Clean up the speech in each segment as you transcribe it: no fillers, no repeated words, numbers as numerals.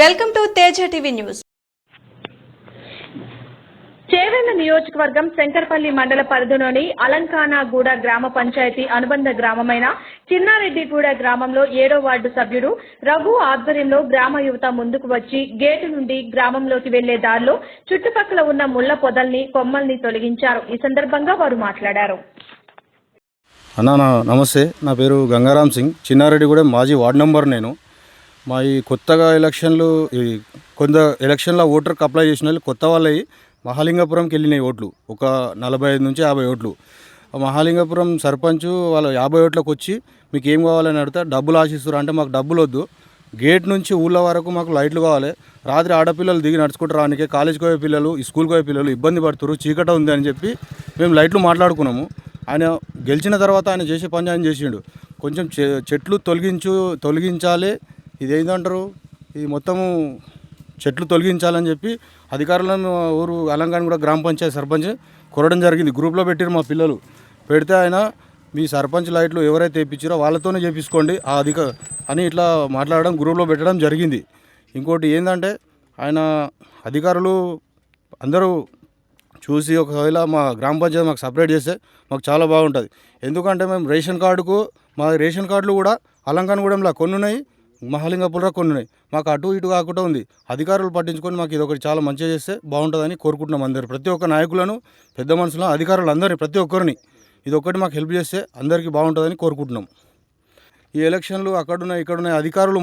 Welcome to Teja TV news. Chevella నియోజకవర్గం శంకర్పల్లి మండల పరిధిలోని అలంకానగూడ గ్రామ పంచాయతీ అనుబంధ గ్రామమైన చిన్నారెడ్డిగూడ గ్రామంలో 7వ వార్డు సభ్యుడు రఘు ఆధ్వర్యంలో గ్రామ యువత ముందుకు వచ్చి గేటు నుండి గ్రామంలోకి వెళ్లే దారిలో చుట్టుపక్కల ఉన్న ముళ్ల పొదల్ని కొమ్మల్ని తొలగించారు. ఈ సందర్భంగా వారు మాట్లాడారు. నమస్తే, నా పేరు గంగారాం సింగ్, చిన్నారెడ్డిగూడ మాజీ వార్డు నంబర్. నేను మా ఈ కొత్తగా కొంత ఎలక్షన్లో ఓటర్కి అప్లై చేసిన వాళ్ళు కొత్త వాళ్ళవి మహాలింగపురంకి వెళ్ళినాయి ఓట్లు, ఒక 45 నుంచి 50 ఓట్లు. మహాలింగపురం సర్పంచ్ వాళ్ళ 50 ఓట్లకు వచ్చి మీకు ఏం కావాలని అడిగితే డబ్బులు ఆశిస్తారు. అంటే మాకు డబ్బులు వద్దు, గేట్ నుంచి ఊళ్ళ వరకు మాకు లైట్లు కావాలి, రాత్రి ఆడపిల్లలు దిగి నడుచుకుంటూ రానికే, కాలేజీకి పోయే పిల్లలు, స్కూల్కి పోయే పిల్లలు ఇబ్బంది పడుతున్నారు, చీకట ఉంది అని చెప్పి మేము లైట్లు మాట్లాడుకున్నాము. ఆయన గెలిచిన తర్వాత ఆయన చేసే పని ఆయన చేసిండు. కొంచెం చెట్లు తొలగించాలి, ఇదేంటంటారు, ఇది మొత్తము చెట్లు తొలగించాలని చెప్పి అధికారులను ఊరు అలంకానగూడ గ్రామ పంచాయతీ సర్పంచ్ కొరడం జరిగింది. గ్రూప్లో పెట్టారు మా పిల్లలు, పెడితే ఆయన మీ సర్పంచ్ లైట్లు ఎవరైతే తెప్పించారో వాళ్ళతోనే చేపించుకోండి అని ఇట్లా మాట్లాడడం గ్రూప్లో పెట్టడం జరిగింది. ఇంకోటి ఏంటంటే ఆయన అధికారులు అందరూ చూసి ఒకవేళ మా గ్రామ పంచాయతీ మాకు సపరేట్ చేస్తే మాకు చాలా బాగుంటుంది. ఎందుకంటే మేము మా రేషన్ కార్డులు కూడా అలంకానగూడెంలో కొన్ని ఉన్నాయి, మహాలింగపురంలో కొన్ని ఉన్నాయి. మాకు అటు ఇటు కాకుండా ఉంది. అధికారులు పట్టించుకొని మాకు ఇది ఒకటి చాలా మంచిగా చేస్తే బాగుంటుందని కోరుకుంటున్నాం. అందరూ ప్రతి ఒక్క నాయకులను, పెద్ద మనుషులను, అధికారులు అందరినీ, ప్రతి ఒక్కరిని ఇది ఒక్కటి మాకు హెల్ప్ చేస్తే అందరికీ బాగుంటుందని కోరుకుంటున్నాం. ఈ ఎలక్షన్లు అక్కడున్నాయి ఇక్కడున్నాయి, అధికారులు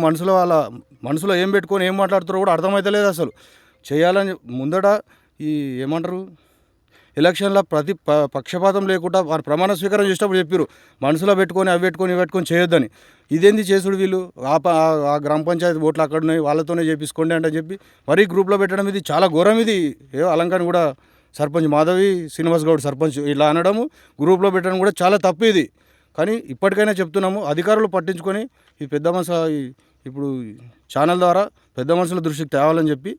మనసులో ఏం పెట్టుకొని ఏం మాట్లాడుతారో కూడా అర్థమవుతలేదు. అసలు చేయాలని ముందట ఏమంటారు, ఎలక్షన్లో పక్షపాతం లేకుండా వారు ప్రమాణ స్వీకారం చేసేటప్పుడు చెప్పారు, మనసులో పెట్టుకొని అవి పెట్టుకొని చేయొద్దని. ఇదేంది చేసుడు, వీళ్ళు ఆ గ్రామ పంచాయతీ ఓట్లు అక్కడ ఉన్నాయి వాళ్ళతోనే చేపించుకోండి అంటే చెప్పి మరీ గ్రూప్లో పెట్టడం ఇది చాలా ఘోరం. ఇది అలంకానగూడ సర్పంచ్ మాధవి శ్రీనివాస్ గౌడ్ సర్పంచ్ ఇలా అనడము, గ్రూప్లో పెట్టడం కూడా చాలా తప్పు ఇది. కానీ ఇప్పటికైనా చెప్తున్నాము, అధికారులు పట్టించుకొని ఈ పెద్ద మనుషుల ఇప్పుడు ఛానల్ ద్వారా పెద్ద మనుషుల దృష్టికి తేవాలని చెప్పి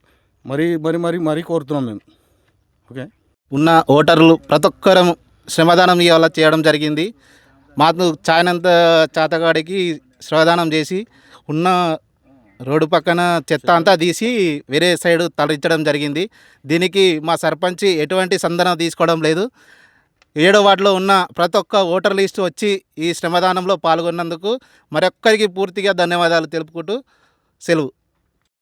మరీ కోరుతున్నాం మేము. ఓకే, ఉన్న ఓటర్లు ప్రతి ఒక్కరం శ్రమదానం ఇవాళ చేయడం జరిగింది. మాకు చాయనంత చేతగాడికి శ్రమదానం చేసి ఉన్న రోడ్డు పక్కన చెత్త అంతా తీసి వేరే సైడ్ తరలించడం జరిగింది. దీనికి మా సర్పంచ్ ఎటువంటి సందనం తీసుకోవడం లేదు. 7వ వార్డులో ఉన్న ప్రతి ఒక్క ఓటర్ లిస్టు వచ్చి ఈ శ్రమదానంలో పాల్గొన్నందుకు మరొక్కరికి పూర్తిగా ధన్యవాదాలు తెలుపుకుంటూ సెలవు.